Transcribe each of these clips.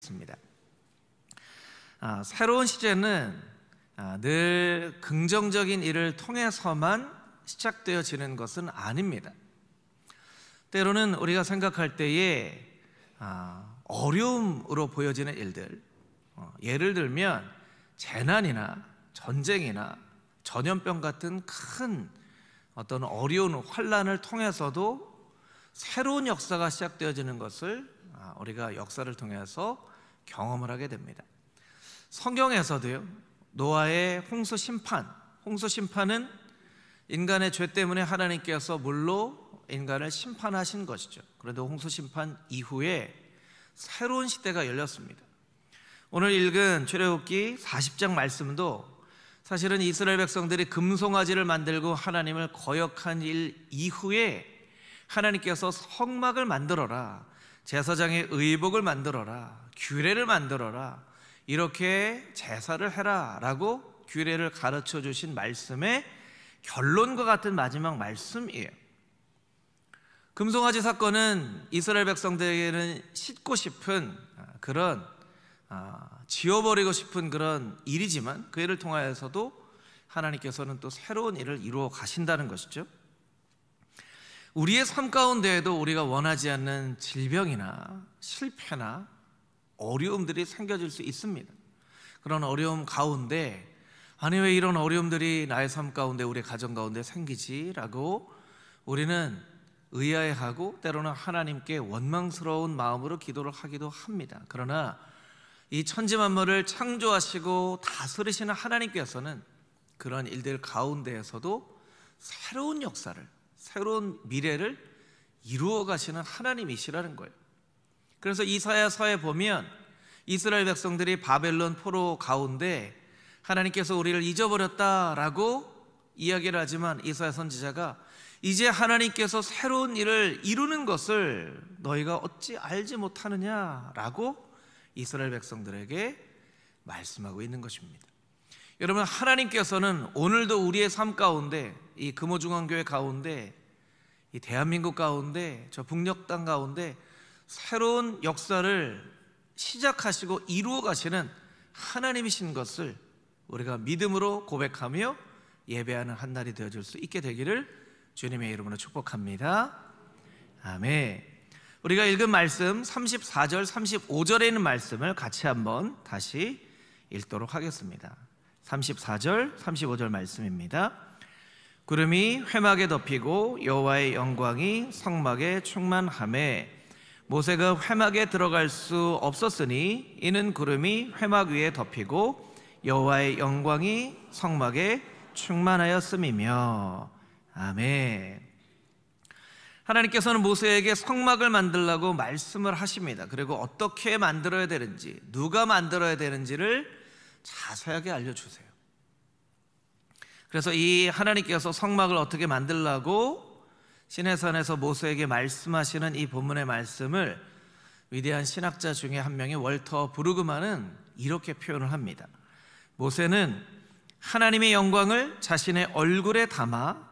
하겠습니다. 새로운 시제는 늘 긍정적인 일을 통해서만 시작되어지는 것은 아닙니다. 때로는 우리가 생각할 때에 어려움으로 보여지는 일들, 예를 들면 재난이나 전쟁이나 전염병 같은 큰 어떤 어려운 환난을 통해서도 새로운 역사가 시작되어지는 것을 우리가 역사를 통해서 경험을 하게 됩니다. 성경에서도요, 노아의 홍수 심판은 인간의 죄 때문에 하나님께서 물로 인간을 심판하신 것이죠. 그런데 홍수 심판 이후에 새로운 시대가 열렸습니다. 오늘 읽은 출애굽기 40장 말씀도 사실은 이스라엘 백성들이 금송아지를 만들고 하나님을 거역한 일 이후에 하나님께서 성막을 만들어라, 제사장의 의복을 만들어라, 규례를 만들어라, 이렇게 제사를 해라 라고 규례를 가르쳐 주신 말씀의 결론과 같은 마지막 말씀이에요. 금송아지 사건은 이스라엘 백성들에게는 씻고 싶은 그런 지워버리고 싶은 그런 일이지만 그 일을 통하여서도 하나님께서는 또 새로운 일을 이루어 가신다는 것이죠. 우리의 삶 가운데에도 우리가 원하지 않는 질병이나 실패나 어려움들이 생겨질 수 있습니다. 그런 어려움 가운데 아니 왜 이런 어려움들이 나의 삶 가운데 우리 가정 가운데 생기지? 라고 우리는 의아해하고 때로는 하나님께 원망스러운 마음으로 기도를 하기도 합니다. 그러나 이 천지만물을 창조하시고 다스리시는 하나님께서는 그런 일들 가운데에서도 새로운 역사를, 새로운 미래를 이루어 가시는 하나님이시라는 거예요. 그래서 이사야서에 보면 이스라엘 백성들이 바벨론 포로 가운데 하나님께서 우리를 잊어버렸다라고 이야기를 하지만 이사야 선지자가 이제 하나님께서 새로운 일을 이루는 것을 너희가 어찌 알지 못하느냐라고 이스라엘 백성들에게 말씀하고 있는 것입니다. 여러분, 하나님께서는 오늘도 우리의 삶 가운데, 이 금호중앙교회 가운데, 이 대한민국 가운데, 저 북녘 땅 가운데 새로운 역사를 시작하시고 이루어 가시는 하나님이신 것을 우리가 믿음으로 고백하며 예배하는 한 날이 되어줄 수 있게 되기를 주님의 이름으로 축복합니다. 아멘. 우리가 읽은 말씀 34절, 35절에 있는 말씀을 같이 한번 다시 읽도록 하겠습니다. 34절, 35절 말씀입니다. 구름이 회막에 덮이고 여호와의 영광이 성막에 충만하매 모세가 회막에 들어갈 수 없었으니 이는 구름이 회막 위에 덮이고 여호와의 영광이 성막에 충만하였음이며. 아멘. 하나님께서는 모세에게 성막을 만들라고 말씀을 하십니다. 그리고 어떻게 만들어야 되는지, 누가 만들어야 되는지를 자세하게 알려주세요. 그래서 이 하나님께서 성막을 어떻게 만들라고 시내산에서 모세에게 말씀하시는 이 본문의 말씀을 위대한 신학자 중에 한 명인 월터 브루그만은 이렇게 표현을 합니다. 모세는 하나님의 영광을 자신의 얼굴에 담아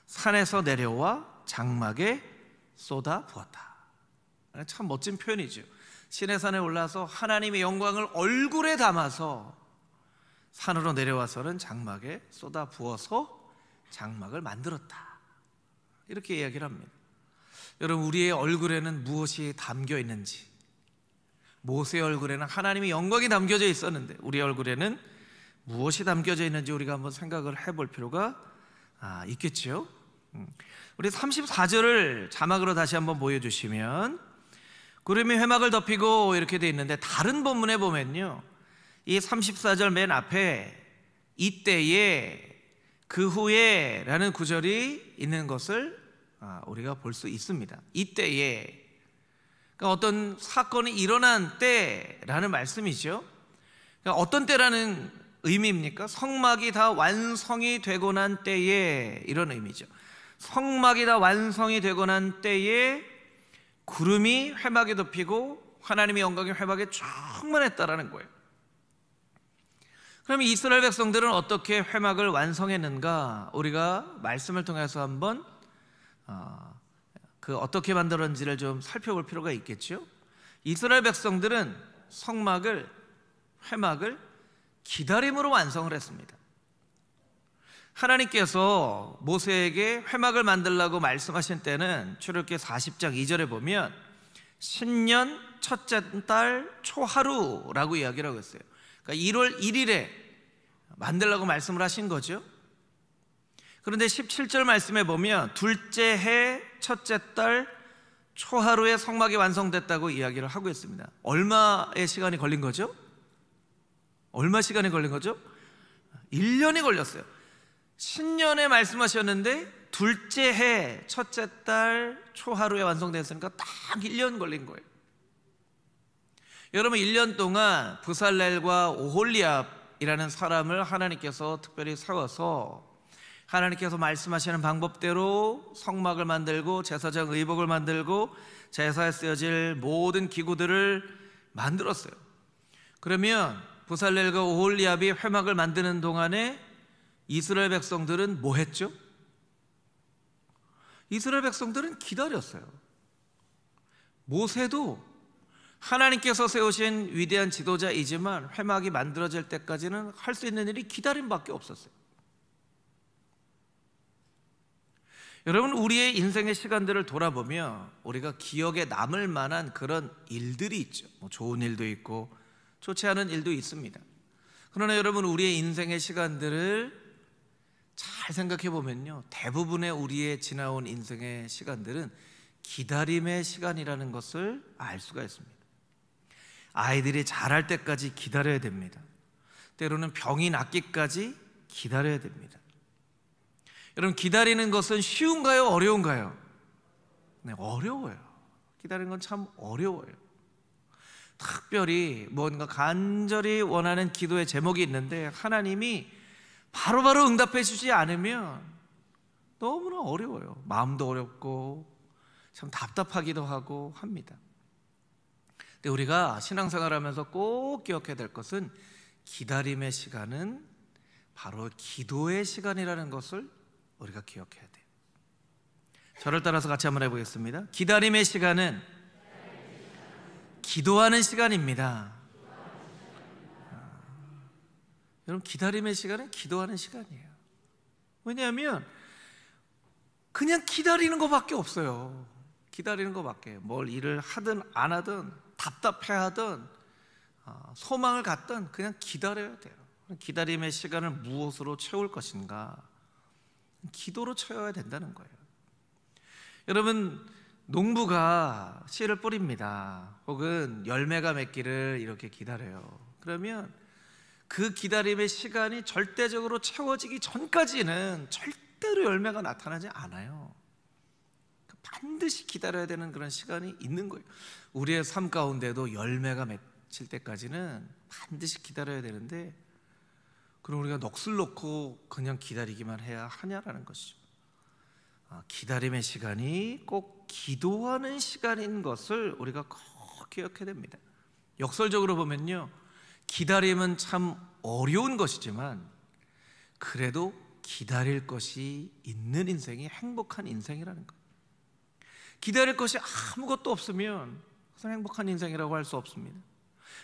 산에서 내려와 장막에 쏟아 부었다. 참 멋진 표현이죠. 시내산에 올라서 하나님의 영광을 얼굴에 담아서 산으로 내려와서는 장막에 쏟아 부어서 장막을 만들었다. 이렇게 이야기를 합니다. 여러분, 우리의 얼굴에는 무엇이 담겨 있는지, 모세의 얼굴에는 하나님의 영광이 담겨져 있었는데 우리 얼굴에는 무엇이 담겨져 있는지 우리가 한번 생각을 해볼 필요가 있겠죠. 우리 34절을 자막으로 다시 한번 보여주시면 구름이 회막을 덮이고 이렇게 돼 있는데 다른 본문에 보면요, 이 34절 맨 앞에 이때에 그 후에 라는 구절이 있는 것을 우리가 볼 수 있습니다. 이때에, 그러니까 어떤 사건이 일어난 때라는 말씀이죠. 그러니까 어떤 때라는 의미입니까? 성막이 다 완성이 되고 난 때에, 이런 의미죠. 성막이 다 완성이 되고 난 때에 구름이 회막에 덮이고 하나님의 영광이 회막에 충만했다라는 거예요. 그럼 이스라엘 백성들은 어떻게 회막을 완성했는가? 우리가 말씀을 통해서 한번 그 어떻게 만들었는지를 좀 살펴볼 필요가 있겠죠. 이스라엘 백성들은 회막을 기다림으로 완성을 했습니다. 하나님께서 모세에게 회막을 만들라고 말씀하신 때는 출애굽기 40장 2절에 보면 신년 첫째 달 초하루라고 이야기를 하고 있어요. 그러니까 1월 1일에 만들라고 말씀을 하신 거죠. 그런데 17절 말씀에 보면 둘째 해 첫째 달 초하루에 성막이 완성됐다고 이야기를 하고 있습니다. 얼마의 시간이 걸린 거죠? 얼마 시간이 걸린 거죠? 1년이 걸렸어요. 신년에 말씀하셨는데 둘째 해 첫째 달 초하루에 완성됐으니까 딱 1년 걸린 거예요. 여러분, 1년 동안 부살렐과 오홀리압이라는 사람을 하나님께서 특별히 세워서 하나님께서 말씀하시는 방법대로 성막을 만들고 제사장 의복을 만들고 제사에 쓰여질 모든 기구들을 만들었어요. 그러면 부살렐과 오홀리압이 회막을 만드는 동안에 이스라엘 백성들은 뭐 했죠? 이스라엘 백성들은 기다렸어요. 모세도 하나님께서 세우신 위대한 지도자이지만 회막이 만들어질 때까지는 할 수 있는 일이 기다림밖에 없었어요. 여러분, 우리의 인생의 시간들을 돌아보면 우리가 기억에 남을 만한 그런 일들이 있죠. 좋은 일도 있고 좋지 않은 일도 있습니다. 그러나 여러분, 우리의 인생의 시간들을 잘 생각해 보면요, 대부분의 우리의 지나온 인생의 시간들은 기다림의 시간이라는 것을 알 수가 있습니다. 아이들이 자랄 때까지 기다려야 됩니다. 때로는 병이 낫기까지 기다려야 됩니다. 여러분, 기다리는 것은 쉬운가요? 어려운가요? 네, 어려워요. 기다리는 건 참 어려워요. 특별히 뭔가 간절히 원하는 기도의 제목이 있는데 하나님이 바로바로 응답해 주지 않으면 너무나 어려워요. 마음도 어렵고 참 답답하기도 하고 합니다. 근데 우리가 신앙생활하면서 꼭 기억해야 될 것은 기다림의 시간은 바로 기도의 시간이라는 것을 우리가 기억해야 돼요. 저를 따라서 같이 한번 해보겠습니다. 기다림의 시간은 기도하는 시간입니다. 여러분, 기다림의 시간은 기도하는 시간이에요. 왜냐하면 그냥 기다리는 것밖에 없어요. 기다리는 것밖에. 뭘 일을 하든 안 하든 답답해하든 소망을 갖든 그냥 기다려야 돼요. 기다림의 시간을 무엇으로 채울 것인가? 기도로 채워야 된다는 거예요. 여러분, 농부가 씨를 뿌립니다. 혹은 열매가 맺기를 이렇게 기다려요. 그러면 그 기다림의 시간이 절대적으로 채워지기 전까지는 절대로 열매가 나타나지 않아요. 반드시 기다려야 되는 그런 시간이 있는 거예요. 우리의 삶 가운데도 열매가 맺힐 때까지는 반드시 기다려야 되는데, 그럼 우리가 넋을 놓고 그냥 기다리기만 해야 하냐라는 것이죠. 기다림의 시간이 꼭 기도하는 시간인 것을 우리가 꼭 기억해야 됩니다. 역설적으로 보면요, 기다림은 참 어려운 것이지만 그래도 기다릴 것이 있는 인생이 행복한 인생이라는 거예요. 기다릴 것이 아무것도 없으면 그것은 행복한 인생이라고 할 수 없습니다.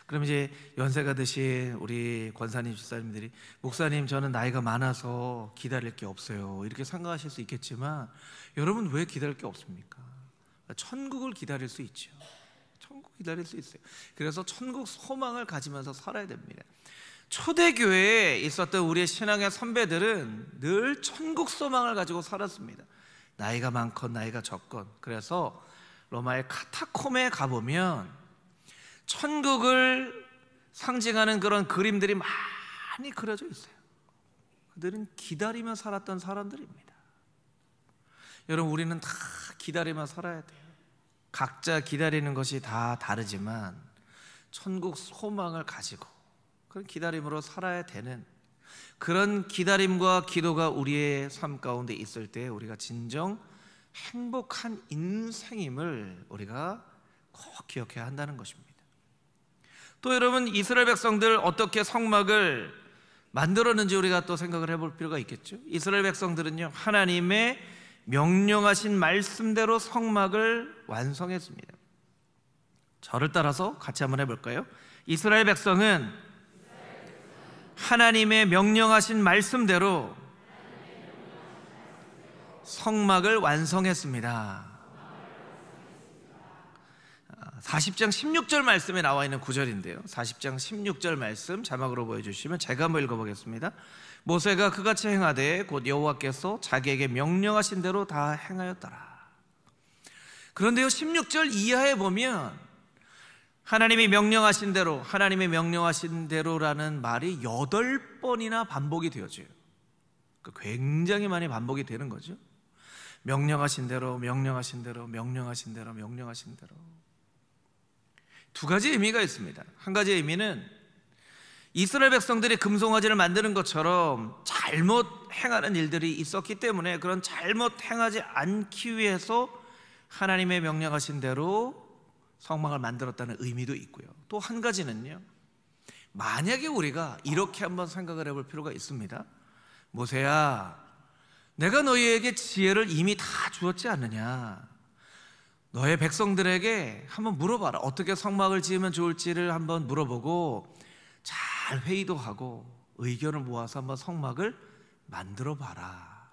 그럼 이제 연세가 드신 우리 권사님, 집사님들이 목사님, 저는 나이가 많아서 기다릴 게 없어요, 이렇게 생각하실 수 있겠지만 여러분, 왜 기다릴 게 없습니까? 천국을 기다릴 수 있죠. 천국 기다릴 수 있어요. 그래서 천국 소망을 가지면서 살아야 됩니다. 초대교회에 있었던 우리의 신앙의 선배들은 늘 천국 소망을 가지고 살았습니다. 나이가 많건 나이가 적건. 그래서 로마의 카타콤에 가보면 천국을 상징하는 그런 그림들이 많이 그려져 있어요. 그들은 기다리며 살았던 사람들입니다. 여러분, 우리는 다 기다리며 살아야 돼요. 각자 기다리는 것이 다 다르지만 천국 소망을 가지고 그런 기다림으로 살아야 되는, 그런 기다림과 기도가 우리의 삶 가운데 있을 때 우리가 진정 행복한 인생임을 우리가 꼭 기억해야 한다는 것입니다. 또 여러분, 이스라엘 백성들 어떻게 성막을 만들었는지 우리가 또 생각을 해볼 필요가 있겠죠. 이스라엘 백성들은요, 하나님의 명령하신 말씀대로 성막을 완성했습니다. 저를 따라서 같이 한번 해볼까요? 이스라엘 백성은 하나님의 명령하신 말씀대로 성막을 완성했습니다. 40장 16절 말씀에 나와 있는 구절인데요, 40장 16절 말씀 자막으로 보여주시면 제가 한번 읽어보겠습니다. 모세가 그같이 행하되 곧 여호와께서 자기에게 명령하신 대로 다 행하였더라. 그런데요, 16절 이하에 보면 하나님이 명령하신 대로, 하나님의 명령하신 대로라는 말이 8번이나 반복이 되어져요. 굉장히 많이 반복이 되는 거죠. 명령하신 대로, 명령하신 대로, 명령하신 대로, 명령하신 대로. 두 가지 의미가 있습니다. 한 가지 의미는 이스라엘 백성들이 금송아지를 만드는 것처럼 잘못 행하는 일들이 있었기 때문에 그런 잘못 행하지 않기 위해서 하나님의 명령하신 대로 성막을 만들었다는 의미도 있고요. 또 한 가지는요, 만약에 우리가 이렇게 한번 생각을 해볼 필요가 있습니다. 모세야, 내가 너희에게 지혜를 이미 다 주었지 않느냐? 너의 백성들에게 한번 물어봐라. 어떻게 성막을 지으면 좋을지를 한번 물어보고 잘 회의도 하고 의견을 모아서 한번 성막을 만들어 봐라.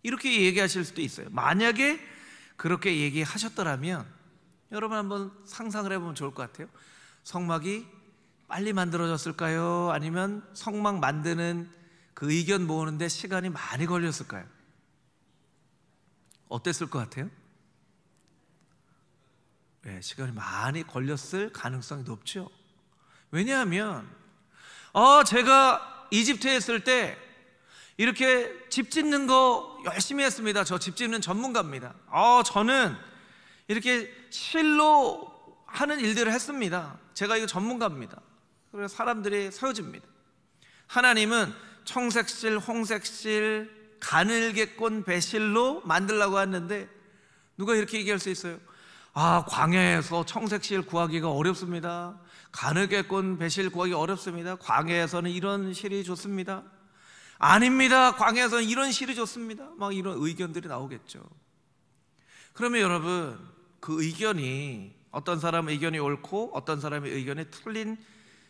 이렇게 얘기하실 수도 있어요. 만약에 그렇게 얘기하셨더라면 여러분 한번 상상을 해보면 좋을 것 같아요. 성막이 빨리 만들어졌을까요? 아니면 성막 만드는 그 의견 모으는데 시간이 많이 걸렸을까요? 어땠을 것 같아요? 네, 시간이 많이 걸렸을 가능성이 높죠. 왜냐하면 제가 이집트에 있을 때 이렇게 집 짓는 거 열심히 했습니다. 저 집 짓는 전문가입니다. 저는 이렇게 실로 하는 일들을 했습니다. 제가 이거 전문가입니다. 그래서 사람들이 세워집니다. 하나님은 청색실, 홍색실, 가늘게꼰 배실로 만들려고 했는데 누가 이렇게 얘기할 수 있어요? 광야에서 청색실 구하기가 어렵습니다. 가늘게꼰 배실 구하기 어렵습니다. 광야에서는 이런 실이 좋습니다. 아닙니다. 광야에서는 이런 실이 좋습니다. 막 이런 의견들이 나오겠죠. 그러면 여러분, 그 의견이 어떤 사람의 의견이 옳고 어떤 사람의 의견이 틀린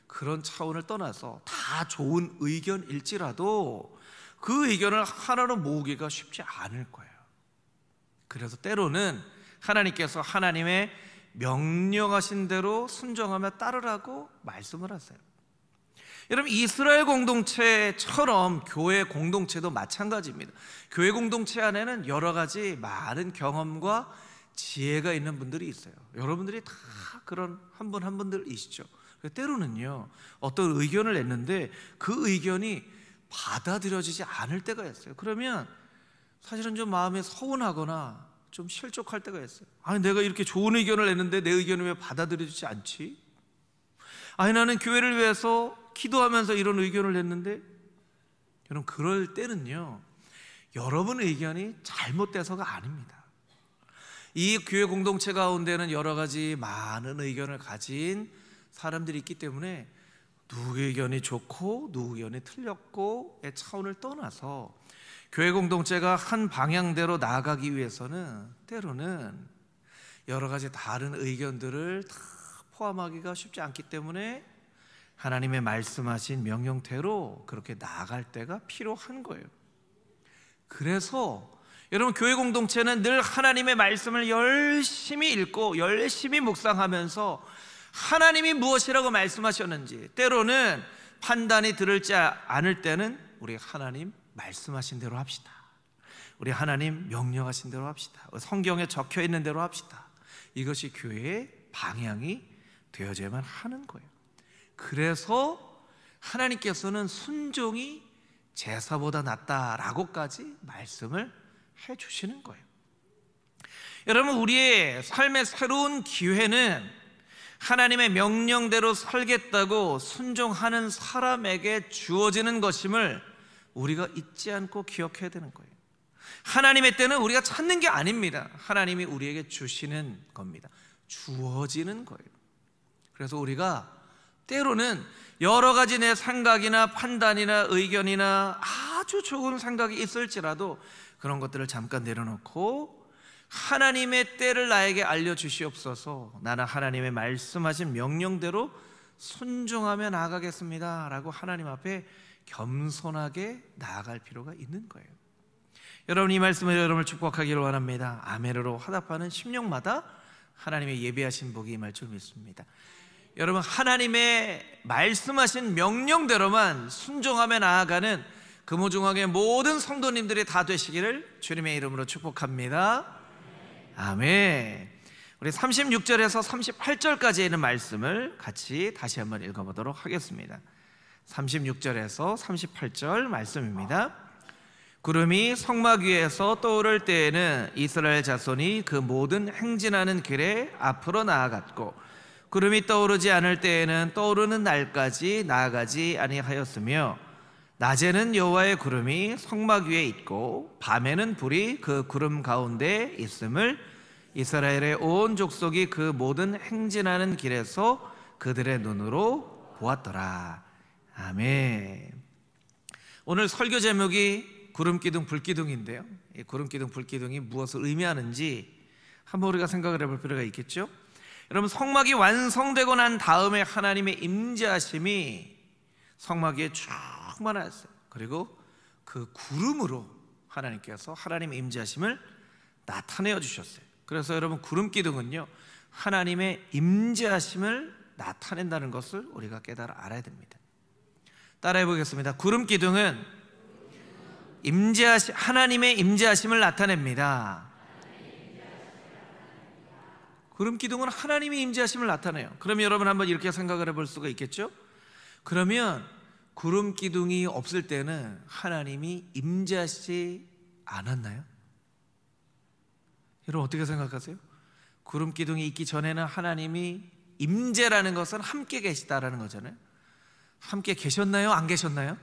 그런 차원을 떠나서 다 좋은 의견일지라도 그 의견을 하나로 모으기가 쉽지 않을 거예요. 그래서 때로는 하나님께서 하나님의 명령하신 대로 순종하며 따르라고 말씀을 하세요. 여러분, 이스라엘 공동체처럼 교회 공동체도 마찬가지입니다. 교회 공동체 안에는 여러 가지 많은 경험과 지혜가 있는 분들이 있어요. 여러분들이 다 그런 한 분 한 분들이시죠. 때로는요, 어떤 의견을 냈는데 그 의견이 받아들여지지 않을 때가 있어요. 그러면 사실은 좀 마음이 서운하거나 좀 실족할 때가 있어요. 내가 이렇게 좋은 의견을 냈는데 내 의견이 왜 받아들여지지 않지? 나는 교회를 위해서 기도하면서 이런 의견을 냈는데. 여러분, 그럴 때는요, 여러분 의견이 잘못돼서가 아닙니다. 이 교회 공동체 가운데는 여러 가지 많은 의견을 가진 사람들이 있기 때문에 누구 의견이 좋고 누구 의견이 틀렸고의 차원을 떠나서 교회 공동체가 한 방향대로 나아가기 위해서는 때로는 여러 가지 다른 의견들을 다 포함하기가 쉽지 않기 때문에 하나님의 말씀하신 명령대로 그렇게 나아갈 때가 필요한 거예요. 그래서 여러분, 교회 공동체는 늘 하나님의 말씀을 열심히 읽고 열심히 묵상하면서 하나님이 무엇이라고 말씀하셨는지, 때로는 판단이 들을지 않을 때는 우리 하나님 말씀하신 대로 합시다. 우리 하나님 명령하신 대로 합시다. 성경에 적혀 있는 대로 합시다. 이것이 교회의 방향이 되어져야만 하는 거예요. 그래서 하나님께서는 순종이 제사보다 낫다라고까지 말씀을 해주시는 거예요. 여러분, 우리의 삶의 새로운 기회는 하나님의 명령대로 살겠다고 순종하는 사람에게 주어지는 것임을 우리가 잊지 않고 기억해야 되는 거예요. 하나님의 때는 우리가 찾는 게 아닙니다. 하나님이 우리에게 주시는 겁니다. 주어지는 거예요. 그래서 우리가 때로는 여러 가지 내 생각이나 판단이나 의견이나 아주 좋은 생각이 있을지라도 그런 것들을 잠깐 내려놓고 하나님의 때를 나에게 알려주시옵소서, 나는 하나님의 말씀하신 명령대로 순종하며 나아가겠습니다 라고 하나님 앞에 겸손하게 나아갈 필요가 있는 거예요. 여러분, 이 말씀을 여러분을 축복하기를 원합니다. 아멘으로 화답하는 심령마다 하나님의 예비하신 복이 임할 줄 믿습니다. 여러분, 하나님의 말씀하신 명령대로만 순종하며 나아가는 금호중앙의 모든 성도님들이 다 되시기를 주님의 이름으로 축복합니다. 아멘. 우리 36절에서 38절까지 있는 말씀을 같이 다시 한번 읽어보도록 하겠습니다. 36절에서 38절 말씀입니다. 구름이 성막 위에서 떠오를 때에는 이스라엘 자손이 그 모든 행진하는 길에 앞으로 나아갔고, 구름이 떠오르지 않을 때에는 떠오르는 날까지 나아가지 아니하였으며, 낮에는 여호와의 구름이 성막 위에 있고 밤에는 불이 그 구름 가운데 있음을 이스라엘의 온 족속이 그 모든 행진하는 길에서 그들의 눈으로 보았더라. 아멘. 오늘 설교 제목이 구름기둥 불기둥인데요, 이 구름기둥 불기둥이 무엇을 의미하는지 한번 우리가 생각을 해볼 필요가 있겠죠. 여러분, 성막이 완성되고 난 다음에 하나님의 임재하심이 성막 위에 충만하였어요. 그리고 그 구름으로 하나님께서 하나님의 임재하심을 나타내어 주셨어요. 그래서 여러분, 구름기둥은요 하나님의 임재하심을 나타낸다는 것을 우리가 깨달아 알아야 됩니다. 따라해 보겠습니다. 구름기둥은 하나님의 임재하심을 나타냅니다. 구름기둥은 하나님의 임재하심을 나타내요. 그러면 여러분 한번 이렇게 생각을 해볼 수가 있겠죠. 그러면 구름기둥이 없을 때는 하나님이 임재하시지 않았나요? 여러분 어떻게 생각하세요? 구름기둥이 있기 전에는 하나님이 임재라는 것은 함께 계시다라는 거잖아요. 함께 계셨나요? 안 계셨나요?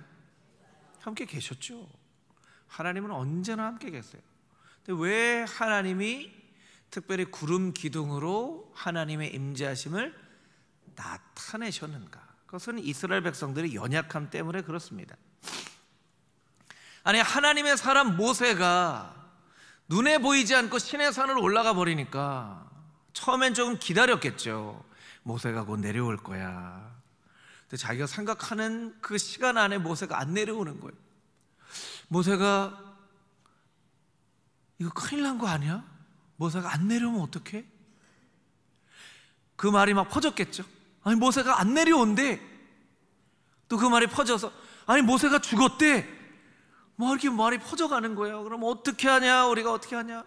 함께 계셨죠. 하나님은 언제나 함께 계세요. 근데 왜 하나님이 특별히 구름기둥으로 하나님의 임재하심을 나타내셨는가? 그것은 이스라엘 백성들의 연약함 때문에 그렇습니다. 아니, 하나님의 사람 모세가 눈에 보이지 않고 시내 산을 올라가 버리니까 처음엔 조금 기다렸겠죠. 모세가 곧 내려올 거야. 근데 자기가 생각하는 그 시간 안에 모세가 안 내려오는 거예요. 모세가 이거 큰일 난 거 아니야? 모세가 안 내려오면 어떡해? 그 말이 막 퍼졌겠죠. 아니, 모세가 안 내려온대. 또 그 말이 퍼져서 아니, 모세가 죽었대. 뭐 이렇게 말이 퍼져가는 거예요. 그럼 어떻게 하냐? 우리가 어떻게 하냐?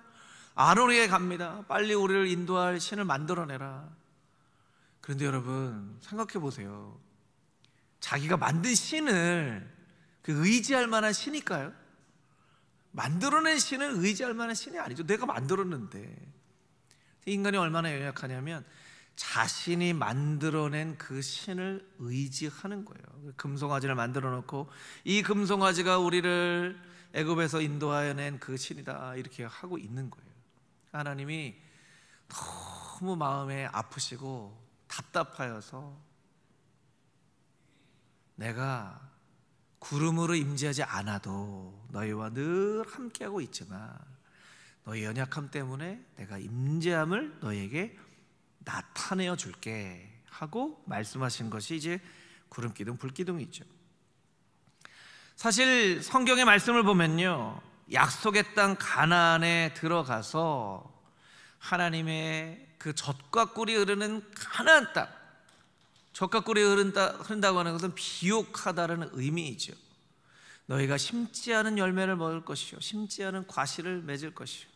아론에게 갑니다. 빨리 우리를 인도할 신을 만들어내라. 그런데 여러분 생각해 보세요. 자기가 만든 신을 그 의지할 만한 신일까요? 만들어낸 신은 의지할 만한 신이 아니죠. 내가 만들었는데. 인간이 얼마나 연약하냐면 자신이 만들어낸 그 신을 의지하는 거예요. 금송아지를 만들어 놓고 이 금송아지가 우리를 애굽에서 인도하여낸 그 신이다 이렇게 하고 있는 거예요. 하나님이 너무 마음에 아프시고 답답하여서 내가 구름으로 임재하지 않아도 너희와 늘 함께하고 있지만 너희 연약함 때문에 내가 임재함을 너희에게 나타내어 줄게 하고 말씀하신 것이 이제 구름기둥 불기둥이죠. 사실 성경의 말씀을 보면요, 약속의 땅 가나안에 들어가서 하나님의 그 젖과 꿀이 흐르는 가나안 땅, 젖과 꿀이 흐른다고 하는 것은 비옥하다라는 의미이죠. 너희가 심지 않은 열매를 먹을 것이요 심지 않은 과실을 맺을 것이요.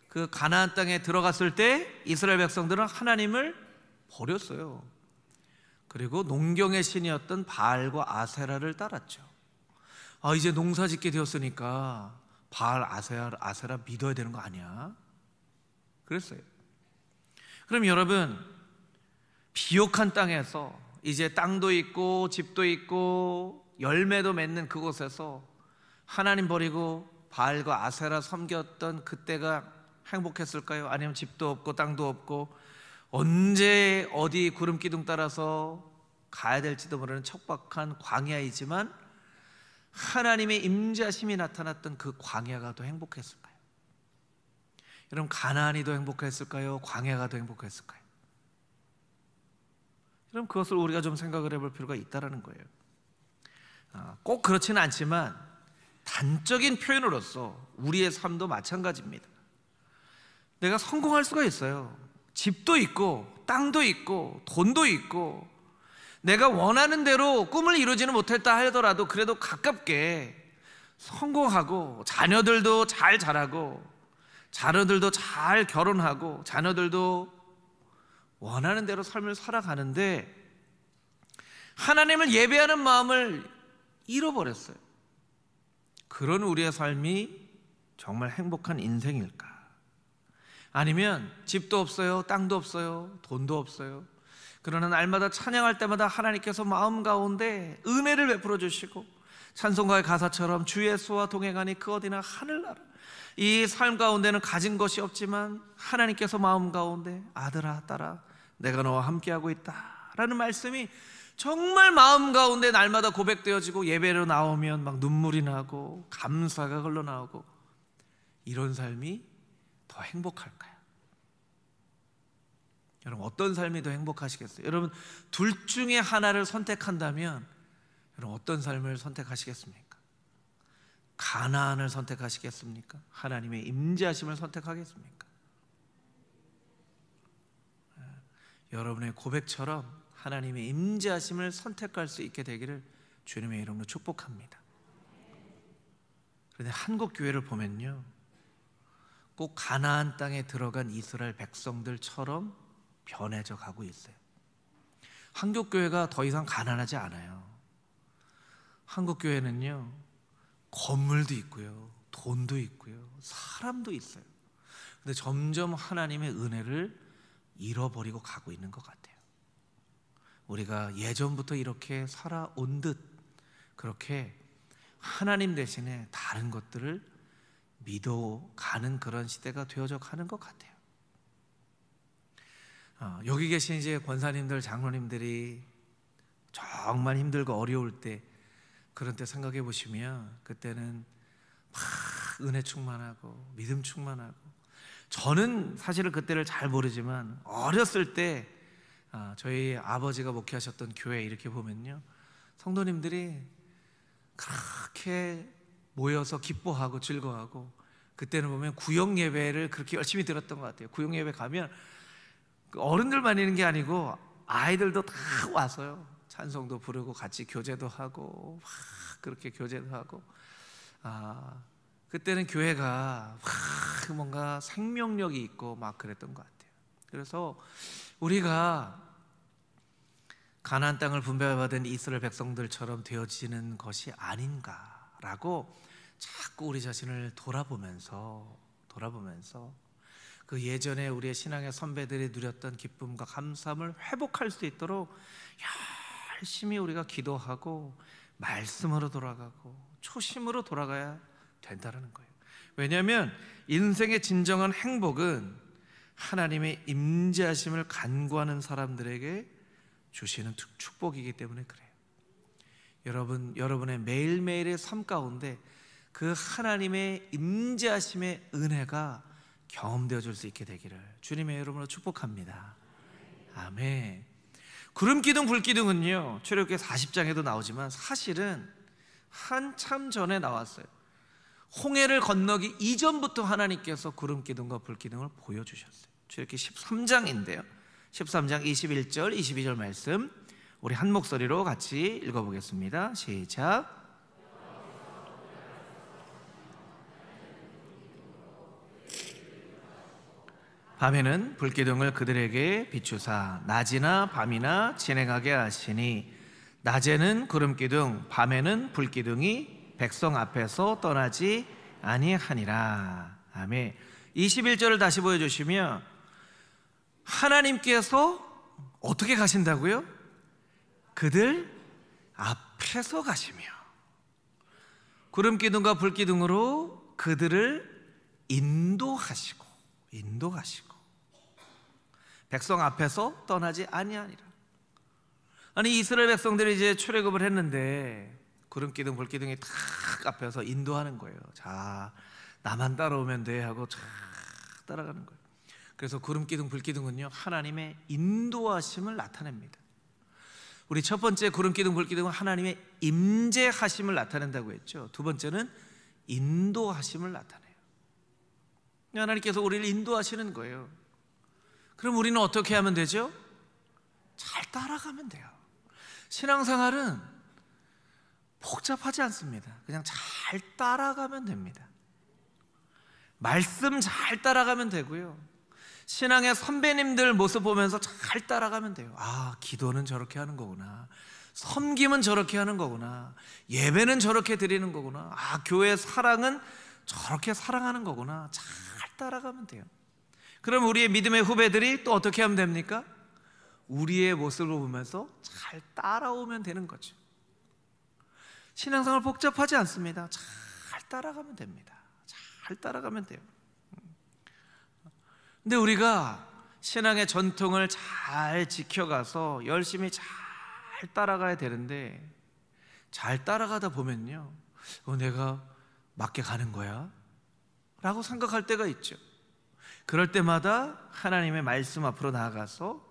그 가나안 땅에 들어갔을 때 이스라엘 백성들은 하나님을 버렸어요. 그리고 농경의 신이었던 바알과 아세라를 따랐죠. 이제 농사 짓게 되었으니까 바알, 아세라 믿어야 되는 거 아니야? 그랬어요. 그럼 여러분, 비옥한 땅에서 이제 땅도 있고 집도 있고 열매도 맺는 그곳에서 하나님 버리고 바알과 아세라 섬겼던 그때가 행복했을까요? 아니면 집도 없고 땅도 없고 언제 어디 구름기둥 따라서 가야 될지도 모르는 척박한 광야이지만 하나님의 임재하심이 나타났던 그 광야가 더 행복했을까요? 여러분, 가나안이 더 행복했을까요? 광야가 더 행복했을까요? 그럼 그것을 우리가 좀 생각을 해볼 필요가 있다라는 거예요. 꼭 그렇지는 않지만 단적인 표현으로서 우리의 삶도 마찬가지입니다. 내가 성공할 수가 있어요. 집도 있고 땅도 있고 돈도 있고 내가 원하는 대로 꿈을 이루지는 못했다 하더라도 그래도 가깝게 성공하고 자녀들도 잘 자라고 자녀들도 잘 결혼하고 자녀들도 원하는 대로 삶을 살아가는데 하나님을 예배하는 마음을 잃어버렸어요. 그런 우리의 삶이 정말 행복한 인생일까? 아니면 집도 없어요, 땅도 없어요, 돈도 없어요. 그러나 날마다 찬양할 때마다 하나님께서 마음 가운데 은혜를 베풀어 주시고 찬송가의 가사처럼 주 예수와 동행하니 그 어디나 하늘나라. 이 삶 가운데는 가진 것이 없지만 하나님께서 마음 가운데 아들아 딸아 내가 너와 함께하고 있다라는 말씀이 정말 마음 가운데 날마다 고백되어지고 예배로 나오면 막 눈물이 나고 감사가 흘러나오고 이런 삶이 더 행복할까요? 여러분 어떤 삶이 더 행복하시겠어요? 여러분 둘 중에 하나를 선택한다면 여러분 어떤 삶을 선택하시겠습니까? 가나안을 선택하시겠습니까? 하나님의 임재하심을 선택하겠습니까? 여러분의 고백처럼 하나님의 임재하심을 선택할 수 있게 되기를 주님의 이름으로 축복합니다. 그런데 한국 교회를 보면요 꼭 가나안 땅에 들어간 이스라엘 백성들처럼 변해져 가고 있어요. 한국 교회가 더 이상 가난하지 않아요. 한국 교회는요 건물도 있고요 돈도 있고요 사람도 있어요. 근데 점점 하나님의 은혜를 잃어버리고 가고 있는 것 같아요. 우리가 예전부터 이렇게 살아온 듯 그렇게 하나님 대신에 다른 것들을 믿어가는 그런 시대가 되어져 가는 것 같아요. 여기 계신 이제 권사님들 장로님들이 정말 힘들고 어려울 때 그런 때 생각해 보시면 그때는 막 은혜 충만하고 믿음 충만하고 저는 사실은 그때를 잘 모르지만 어렸을 때 저희 아버지가 목회하셨던 교회 이렇게 보면요 성도님들이 그렇게 모여서 기뻐하고 즐거워하고 그때는 보면 구역 예배를 그렇게 열심히 들었던 것 같아요. 구역 예배 가면 어른들만 있는 게 아니고 아이들도 다 와서요 찬송도 부르고 같이 교제도 하고 막 그렇게 교제도 하고 그때는 교회가 막 뭔가 생명력이 있고 막 그랬던 것 같아요. 그래서 우리가 가나안 땅을 분배받은 이스라엘 백성들처럼 되어지는 것이 아닌가라고 자꾸 우리 자신을 돌아보면서 그 예전에 우리의 신앙의 선배들이 누렸던 기쁨과 감사함을 회복할 수 있도록 열심히 우리가 기도하고 말씀으로 돌아가고 초심으로 돌아가야 된다는 거예요. 왜냐하면 인생의 진정한 행복은 하나님의 임재하심을 간구하는 사람들에게 주시는 축복이기 때문에 그래요. 여러분의 매일매일의 삶 가운데 그 하나님의 임재하심의 은혜가 경험되어 줄 수 있게 되기를 주님의 이름으로 축복합니다. 아멘. 구름기둥 불기둥은요 출애굽기 40장에도 나오지만 사실은 한참 전에 나왔어요. 홍해를 건너기 이전부터 하나님께서 구름기둥과 불기둥을 보여주셨어요. 출애굽기 13장인데요 13장 21절 22절 말씀 우리 한 목소리로 같이 읽어보겠습니다. 시작. 밤에는 불기둥을 그들에게 비추사 낮이나 밤이나 진행하게 하시니 낮에는 구름기둥 밤에는 불기둥이 백성 앞에서 떠나지 아니하니라. 아멘. 21절을 다시 보여주시면 하나님께서 어떻게 가신다고요? 그들 앞에서 가시며 구름기둥과 불기둥으로 그들을 인도하시고 백성 앞에서 떠나지 아니하니라. 아니 이스라엘 백성들이 이제 출애굽을 했는데 구름기둥 불기둥이 탁 앞에서 인도하는 거예요. 자 나만 따라오면 돼 하고 쫙 따라가는 거예요. 그래서 구름기둥 불기둥은요 하나님의 인도하심을 나타냅니다. 우리 첫 번째 구름 기둥 불 기둥은 하나님의 임재하심을 나타낸다고 했죠. 두 번째는 인도하심을 나타내요. 하나님께서 우리를 인도하시는 거예요. 그럼 우리는 어떻게 하면 되죠? 잘 따라가면 돼요. 신앙생활은 복잡하지 않습니다. 그냥 잘 따라가면 됩니다. 말씀 잘 따라가면 되고요, 신앙의 선배님들 모습 보면서 잘 따라가면 돼요. 아, 기도는 저렇게 하는 거구나, 섬김은 저렇게 하는 거구나, 예배는 저렇게 드리는 거구나, 아, 교회 사랑은 저렇게 사랑하는 거구나. 잘 따라가면 돼요. 그럼 우리의 믿음의 후배들이 또 어떻게 하면 됩니까? 우리의 모습을 보면서 잘 따라오면 되는 거죠. 신앙생활 복잡하지 않습니다. 잘 따라가면 됩니다. 잘 따라가면 돼요. 근데 우리가 신앙의 전통을 잘 지켜가서 열심히 잘 따라가야 되는데, 잘 따라가다 보면요, 내가 맞게 가는 거야? 라고 생각할 때가 있죠. 그럴 때마다 하나님의 말씀 앞으로 나아가서,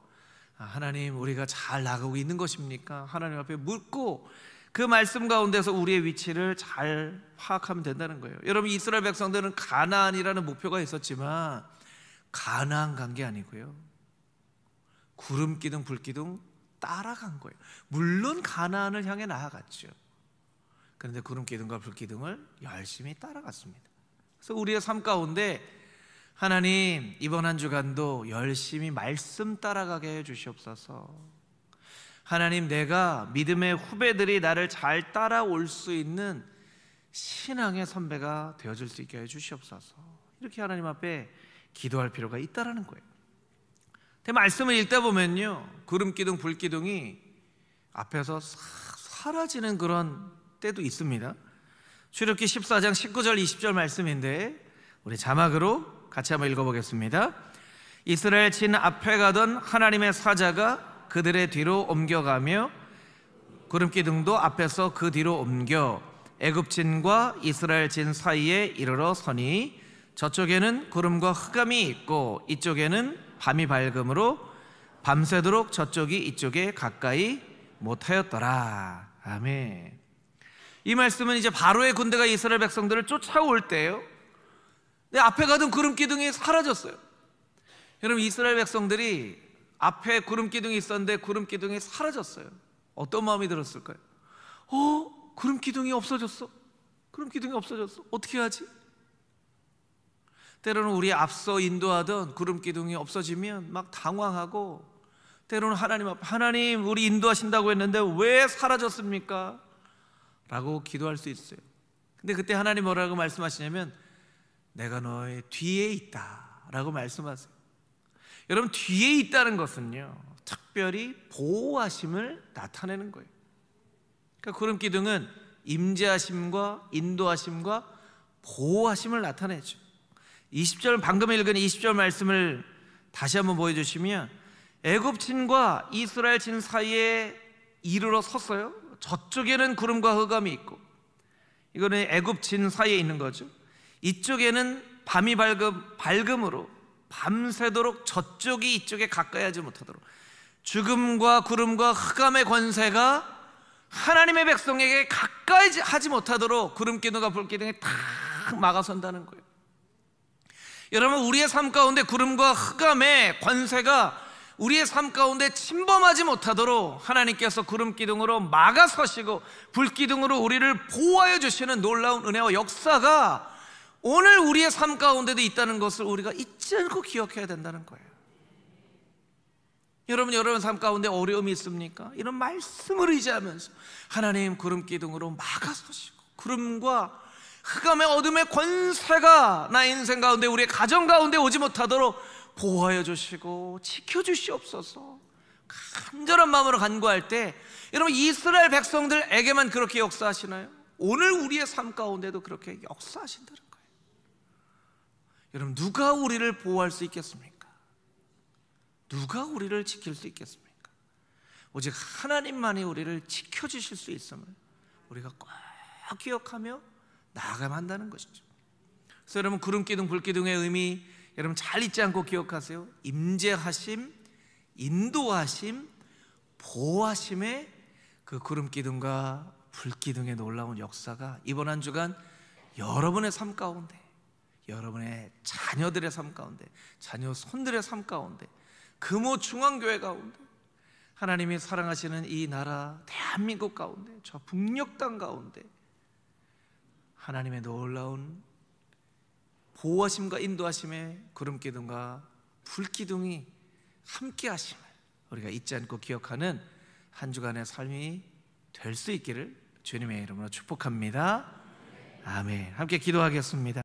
하나님, 우리가 잘 나가고 있는 것입니까? 하나님 앞에 묻고 그 말씀 가운데서 우리의 위치를 잘 파악하면 된다는 거예요. 여러분, 이스라엘 백성들은 가나안이라는 목표가 있었지만 가나안 간 게 아니고요, 구름 기둥 불 기둥 따라간 거예요. 물론 가나안을 향해 나아갔죠. 그런데 구름 기둥과 불 기둥을 열심히 따라갔습니다. 그래서 우리의 삶 가운데 하나님, 이번 한 주간도 열심히 말씀 따라가게 해 주시옵소서. 하나님, 내가 믿음의 후배들이 나를 잘 따라올 수 있는 신앙의 선배가 되어줄 수 있게 해 주시옵소서. 이렇게 하나님 앞에 기도할 필요가 있다라는 거예요. 근데 말씀을 읽다 보면요, 구름 기둥 불 기둥이 앞에서 싹 사라지는 그런 때도 있습니다. 출애굽기 14장 19절 20절 말씀인데, 우리 자막으로 같이 한번 읽어보겠습니다. 이스라엘 진 앞에 가던 하나님의 사자가 그들의 뒤로 옮겨가며 구름 기둥도 앞에서 그 뒤로 옮겨 애굽 진과 이스라엘 진 사이에 이르러 서니, 저쪽에는 구름과 흑암이 있고 이쪽에는 밤이 밝음으로 밤새도록 저쪽이 이쪽에 가까이 못하였더라. 아멘. 이 말씀은 이제 바로의 군대가 이스라엘 백성들을 쫓아올 때예요. 근데 앞에 가던 구름 기둥이 사라졌어요. 여러분, 이스라엘 백성들이 앞에 구름 기둥이 있었는데 구름 기둥이 사라졌어요. 어떤 마음이 들었을까요? 구름 기둥이 없어졌어. 구름 기둥이 없어졌어. 어떻게 하지? 때로는 우리 앞서 인도하던 구름 기둥이 없어지면 막 당황하고, 때로는 하나님 앞에, 하나님, 우리 인도하신다고 했는데 왜 사라졌습니까? 라고 기도할 수 있어요. 근데 그때 하나님 뭐라고 말씀하시냐면, 내가 너의 뒤에 있다 라고 말씀하세요. 여러분, 뒤에 있다는 것은요, 특별히 보호하심을 나타내는 거예요. 그러니까 구름 기둥은 임재하심과 인도하심과 보호하심을 나타내죠. 20절, 방금 읽은 20절 말씀을 다시 한번 보여주시면, 애굽 진과 이스라엘 진 사이에 이르러 섰어요. 저쪽에는 구름과 흑암이 있고, 이거는 애굽 진 사이에 있는 거죠. 이쪽에는 밤이 밝음으로 밤새도록 저쪽이 이쪽에 가까이 하지 못하도록, 죽음과 구름과 흑암의 권세가 하나님의 백성에게 가까이 하지 못하도록 구름 기둥과 불 기둥이 탁 막아선다는 거예요. 여러분, 우리의 삶 가운데 구름과 흑암의 권세가 우리의 삶 가운데 침범하지 못하도록 하나님께서 구름 기둥으로 막아서시고 불 기둥으로 우리를 보호하여 주시는 놀라운 은혜와 역사가 오늘 우리의 삶 가운데도 있다는 것을 우리가 잊지 않고 기억해야 된다는 거예요. 여러분 삶 가운데 어려움이 있습니까? 이런 말씀을 의지하면서 하나님, 구름 기둥으로 막아서시고 구름과 흑암의 어둠의 권세가 나 인생 가운데, 우리의 가정 가운데 오지 못하도록 보호하여 주시고 지켜주시옵소서. 간절한 마음으로 간구할 때, 여러분, 이스라엘 백성들에게만 그렇게 역사하시나요? 오늘 우리의 삶 가운데도 그렇게 역사하신다는 거예요. 여러분, 누가 우리를 보호할 수 있겠습니까? 누가 우리를 지킬 수 있겠습니까? 오직 하나님만이 우리를 지켜주실 수 있음을 우리가 꼭 기억하며 나아가야 한다는 것이죠. 그래서 여러분, 구름 기둥 불 기둥의 의미 여러분 잘 잊지 않고 기억하세요. 임재하심, 인도하심, 보호하심의 그 구름 기둥과 불 기둥의 놀라운 역사가 이번 한 주간 여러분의 삶 가운데, 여러분의 자녀들의 삶 가운데, 자녀 손들의 삶 가운데, 금호 중앙교회 가운데, 하나님이 사랑하시는 이 나라 대한민국 가운데, 저 북녘 땅 가운데 하나님의 놀라운 보호하심과 인도하심의 구름 기둥과 불 기둥이 함께 하심을 우리가 잊지 않고 기억하는 한 주간의 삶이 될 수 있기를 주님의 이름으로 축복합니다. 아멘. 함께 기도하겠습니다.